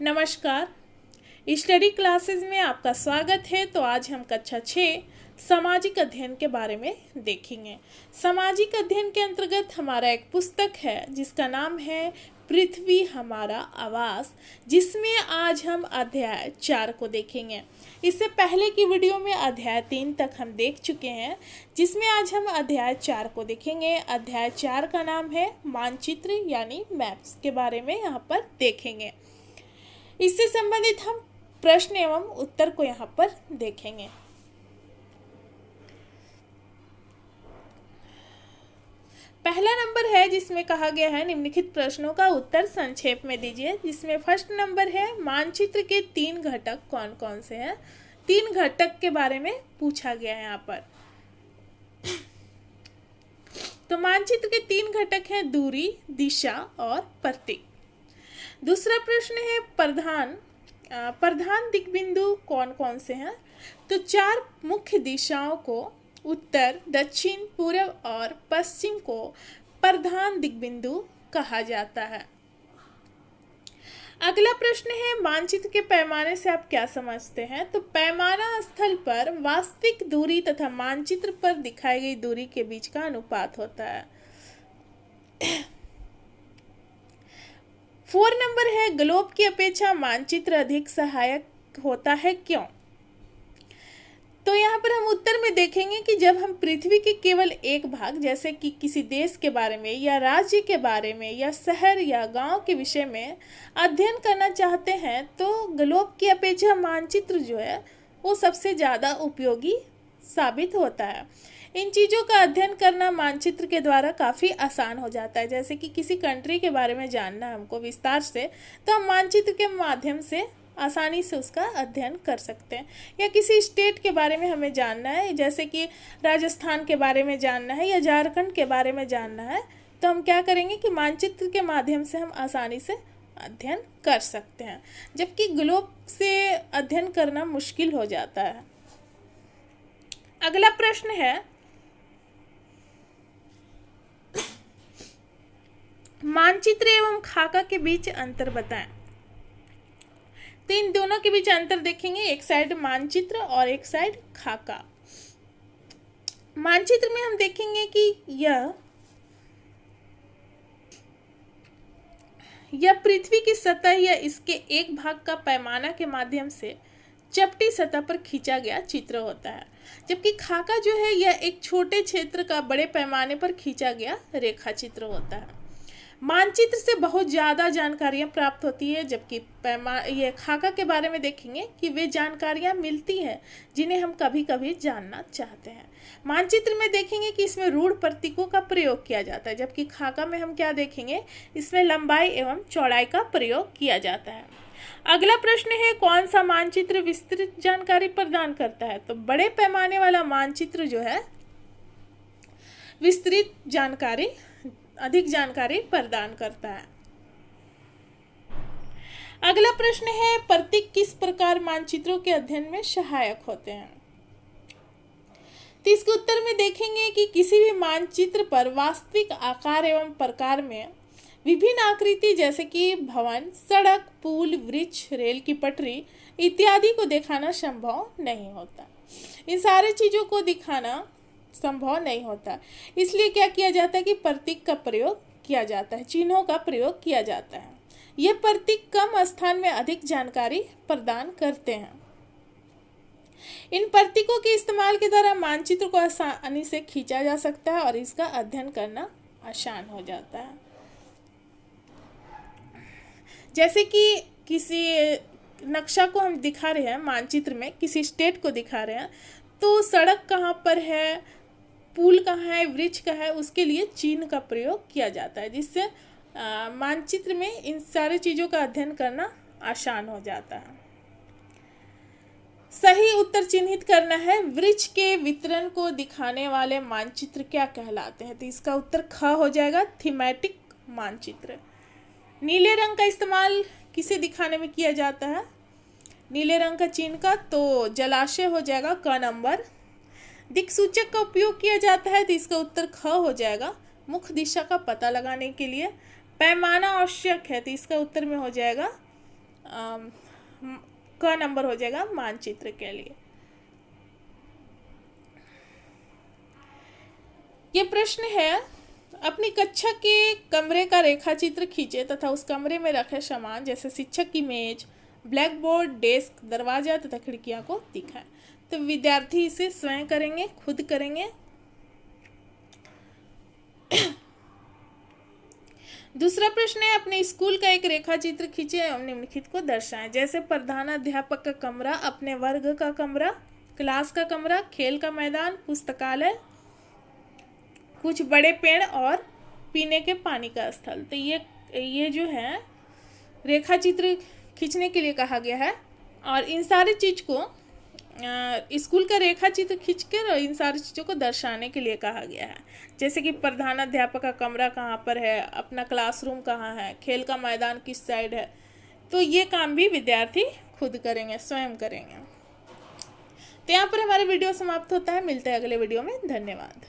नमस्कार। Study classes में आपका स्वागत है। तो आज हम कक्षा 6 सामाजिक अध्ययन के बारे में देखेंगे। सामाजिक अध्ययन के अंतर्गत हमारा एक पुस्तक है जिसका नाम है पृथ्वी हमारा आवास, जिसमें आज हम अध्याय 4 को देखेंगे। इससे पहले की वीडियो में अध्याय 3 तक हम देख चुके हैं, जिसमें आज हम अध्याय 4 को देखेंगे। अध्याय 4 का नाम है मानचित्र यानी मैप्स के बारे में यहाँ पर देखेंगे। इससे संबंधित हम प्रश्न एवं उत्तर को यहाँ पर देखेंगे। पहला नंबर है जिसमें कहा गया है निम्नलिखित प्रश्नों का उत्तर संक्षेप में दीजिए, जिसमें फर्स्ट नंबर है मानचित्र के 3 घटक कौन कौन से हैं। 3 घटक के बारे में पूछा गया है यहाँ पर। तो मानचित्र के 3 घटक हैं दूरी, दिशा और प्रतीक। दूसरा प्रश्न है प्रधान दिक्बिंदु कौन कौन से हैं। तो 4 मुख्य दिशाओं को उत्तर, दक्षिण, पूर्व और पश्चिम को प्रधान दिक्बिंदु कहा जाता है। अगला प्रश्न है मानचित्र के पैमाने से आप क्या समझते हैं। तो पैमाना स्थल पर वास्तविक दूरी तथा मानचित्र पर दिखाई गई दूरी के बीच का अनुपात होता है। 4 नंबर है ग्लोब की अपेक्षा मानचित्र अधिक सहायक होता है, क्यों। तो यहाँ पर हम उत्तर में देखेंगे कि जब हम पृथ्वी के केवल एक भाग जैसे कि किसी देश के बारे में या राज्य के बारे में या शहर या गांव के विषय में अध्ययन करना चाहते हैं, तो ग्लोब की अपेक्षा मानचित्र जो है वो सबसे ज़्यादा उपयोगी साबित होता है। इन चीज़ों का अध्ययन करना मानचित्र के द्वारा काफ़ी आसान हो जाता है। जैसे कि किसी कंट्री के बारे में जानना है हमको विस्तार से, तो हम मानचित्र के माध्यम से आसानी से उसका अध्ययन कर सकते हैं। या किसी स्टेट के बारे में हमें जानना है, जैसे कि राजस्थान के बारे में जानना है या झारखंड के बारे में जानना है, तो हम क्या करेंगे कि मानचित्र के माध्यम से हम आसानी से अध्ययन कर सकते हैं, जबकि ग्लोब से अध्ययन करना मुश्किल हो जाता है। अगला प्रश्न है मानचित्र एवं खाका के बीच अंतर बताएं। तो इन दोनों के बीच अंतर देखेंगे, एक साइड मानचित्र और एक साइड खाका। मानचित्र में हम देखेंगे कि यह पृथ्वी की सतह या इसके एक भाग का पैमाना के माध्यम से चपटी सतह पर खींचा गया चित्र होता है, जबकि खाका जो है यह एक छोटे क्षेत्र का बड़े पैमाने पर खींचा गया रेखा चित्र होता है। मानचित्र से बहुत ज़्यादा जानकारियाँ प्राप्त होती है, जबकि ये खाका के बारे में देखेंगे कि वे जानकारियाँ मिलती हैं जिन्हें हम कभी कभी जानना चाहते हैं। मानचित्र में देखेंगे कि इसमें रूढ़ प्रतीकों का प्रयोग किया जाता है, जबकि खाका में हम क्या देखेंगे, इसमें लंबाई एवं चौड़ाई का प्रयोग किया जाता है। अगला प्रश्न है कौन सा मानचित्र विस्तृत जानकारी प्रदान करता है। तो बड़े पैमाने वाला मानचित्र जो है विस्तृत जानकारी, अधिक जानकारी प्रदान करता है। अगला प्रश्न है प्रतीक किस प्रकार मानचित्रों के अध्ययन में सहायक होते हैं। तो इसके उत्तर में देखेंगे कि किसी भी मानचित्र पर वास्तविक आकार एवं प्रकार में विभिन्न आकृति जैसे कि भवन, सड़क, पुल, वृक्ष, रेल की पटरी इत्यादि को दिखाना संभव नहीं होता। इन सारे चीजों को दिखाना संभव नहीं होता, इसलिए क्या किया जाता है कि प्रतीक का प्रयोग किया जाता है, चिन्हों का प्रयोग किया जाता है। ये प्रतीक कम स्थान में अधिक जानकारी प्रदान करते हैं। इन प्रतीकों के इस्तेमाल के द्वारा मानचित्र को आसानी से खींचा जा सकता है और इसका अध्ययन करना आसान हो जाता है। जैसे कि किसी नक्शा को हम दिखा रहे हैं, मानचित्र में किसी स्टेट को दिखा रहे हैं, तो सड़क कहाँ पर है, पुल कहाँ है, वृक्ष कहाँ है, उसके लिए चिन्ह का प्रयोग किया जाता है, जिससे मानचित्र में इन सारी चीज़ों का अध्ययन करना आसान हो जाता है। सही उत्तर चिन्हित करना है। वृक्ष के वितरण को दिखाने वाले मानचित्र क्या कहलाते हैं। तो इसका उत्तर ख हो जाएगा, थीमेटिक मानचित्र। नीले रंग का इस्तेमाल किसे दिखाने में किया जाता है, नीले रंग का चिन्ह का, तो जलाशय हो जाएगा क नंबर। दिक्सूचक का उपयोग किया जाता है, तो इसका उत्तर ख हो जाएगा, मुख्य दिशा का पता लगाने के लिए। पैमाना आवश्यक है, तो इसका उत्तर में हो जाएगा का नंबर हो जाएगा मानचित्र के लिए। ये प्रश्न है, अपनी कक्षा के कमरे का रेखा चित्र खींचे तथा उस कमरे में रखे सामान जैसे शिक्षक की मेज, ब्लैक बोर्ड, डेस्क, दरवाजा तथा खिड़कियां को दिखाएं। तो विद्यार्थी इसे स्वयं करेंगे, खुद करेंगे। दूसरा प्रश्न है, अपने स्कूल का एक रेखा चित्र खींचे एवं निम्नलिखित को दर्शाएं। जैसे प्रधानाध्यापक का कमरा, अपने वर्ग का कमरा, क्लास का कमरा, खेल का मैदान, पुस्तकालय, कुछ बड़े पेड़ और पीने के पानी का स्थल। तो ये जो है रेखा चित्र खींचने के लिए कहा गया है। और इन सारी चीज़ को स्कूल का रेखा चित्र खींचकर इन सारी चीज़ों को दर्शाने के लिए कहा गया है। जैसे कि प्रधानाध्यापक का कमरा कहाँ पर है, अपना क्लासरूम कहाँ है, खेल का मैदान किस साइड है। तो ये काम भी विद्यार्थी खुद करेंगे, स्वयं करेंगे। तो यहाँ पर हमारा वीडियो समाप्त होता है। मिलते हैं अगले वीडियो में। धन्यवाद।